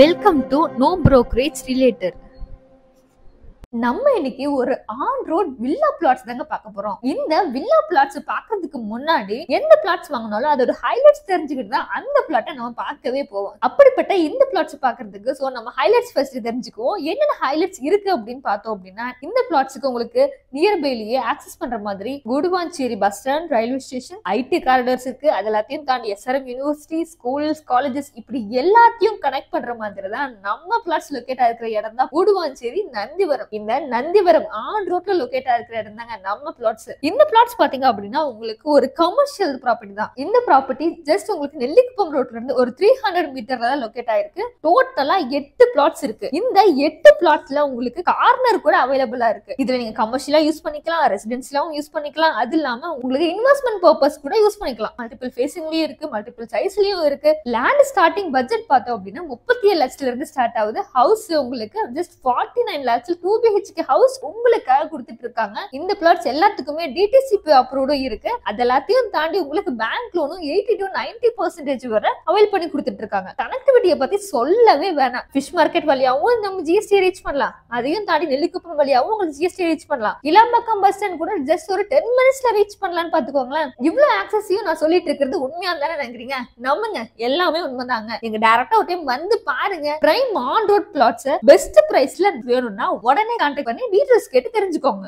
Welcome to No Brokerage Related. நம்ம இன்னைக்கு ஒரு ஆன் ரோட் வில்லா பிளாட்ஸ் தாங்க பார்க்க போறோம். இந்த வில்லா பிளாட்ஸ் பார்க்கிறதுக்கு முன்னாடி எந்த பிளாட்ஸ் வாங்கினாலும் அதோட ஹைலைட்ஸ் தெரிஞ்சுக்கிட்டு தான் அந்த பிளாட்டை நம்ம பார்க்கவே போவோம். அப்படிப்பட்ட இந்த பிளாட்ஸ் பார்க்கிறதுக்கு சோ நம்ம ஹைலைட்ஸ் ஃபர்ஸ்ட் தெரிஞ்சுக்குவோம். என்னென்ன ஹைலைட்ஸ் இருக்கு அப்படின்னு பார்த்தோம் அப்படின்னா, இந்த பிளாட்ஸ்க்கு உங்களுக்கு நியர்பைலயே ஆக்சஸ் பண்ற மாதிரி Guduvanchery bus stand, railway station, IT corridors இருக்கு. அது எல்லாத்தையும் தாண்டி SRM யூனிவர்சிட்டி, ஸ்கூல்ஸ், காலேஜஸ் இப்படி எல்லாத்தையும் கனெக்ட் பண்ற மாதிரி தான் நம்ம பிளாட்ஸ் லொகேட் ஆகிற இடம் தான் குடுவாஞ்சேரி நந்திவரம். இந்த நந்திவரம் ஆன் ரோட்ல லொகேட் ஆகிற இடம் தாங்க நம்ம பிளாட்ஸ். இந்த பிளாட்ஸ் பாத்தீங்க அப்படின்னா உங்களுக்கு ஒரு கமர்ஷியல் ப்ராப்பர்ட்டி தான். இந்த ப்ராப்பர்ட்டி ஜஸ்ட் உங்களுக்கு நெல்லிக்குப்பம் ரோட்ல இருந்து ஒரு 300 மீட்டர்ல தான் லொகேட் ஆயிருக்கு. டோட்டலா 8 பிளாட்ஸ் இருக்கு. இந்த 8 பிளாட்ஸ்ல உங்களுக்கு கார்னர் கூட அவைலபிளா இருக்கு. இதுல நீங்க கமர்ஷியலா யூஸ் பண்ணிக்கலாம், ரெசிடென்சியலாவும் யூஸ் பண்ணிக்கலாம். அது இல்லாம உங்களுக்கு இன்வெஸ்ட்மெண்ட் பர்பஸ் கூட யூஸ் பண்ணிக்கலாம். மல்டிபிள் ஃபேசிங்லயும் இருக்கு, மல்டிபிள் சைஸ்லயும் இருக்கு. லேண்ட் ஸ்டார்டிங் பட்ஜெட் பார்த்தோம் அப்படின்னா 37 லட்சத்துல இருந்து ஸ்டார்ட் ஆகுது. ஹவுஸ் உங்களுக்கு ஜஸ்ட் 49 lakhs 2 BHK ஹவுஸ் உங்களுக்காக கொடுத்துட்டு இருக்காங்க. இந்த பிளாட்ஸ் எல்லாத்துக்குமே DTCP அப்ரூவ்டும் இருக்கு. அது எல்லாத்தையும் தாண்டி உங்களுக்கு பேங்க் லோனும் 80 to 90% வரை அவைல் பண்ணி கொடுத்துட்டு இருக்காங்க. கனெக்டிவிட்டியை பத்தி சொல்லவே வேணாம். ஃபிஷ் மார்க்கெட் வழியாவும் நம்ம GST ரீச் பண்ணலாம். அதையும் தாண்டி நெல்லிக்குப்பம் வழியாவும் உங்களுக்கு GST ரீச் பண்ணலாம். இளம்பக்கம் பஸ் ஸ்டாண்ட் கூட ஜஸ்ட் ஒரு 10 மினிட்ஸ்ல ரீச் பண்ணலாம்னு பாத்துக்கோங்களேன். இவ்வளவு ஆக்சஸையும் நான் சொல்லிட்டு இருக்கிறது உண்மையா தானே நினைக்கிறீங்க? நம்புங்க, எல்லாமே உண்மைதாங்க. நீங்க டைரக்டா ஒரு டைம் வந்து பாருங்க. Prime on road flats best பிரைஸ்ல வேணும்னா உடனே கான்டாக்ட் பண்ணி டீடைல்ஸ் கேட்டு தெரிஞ்சுக்கோங்க.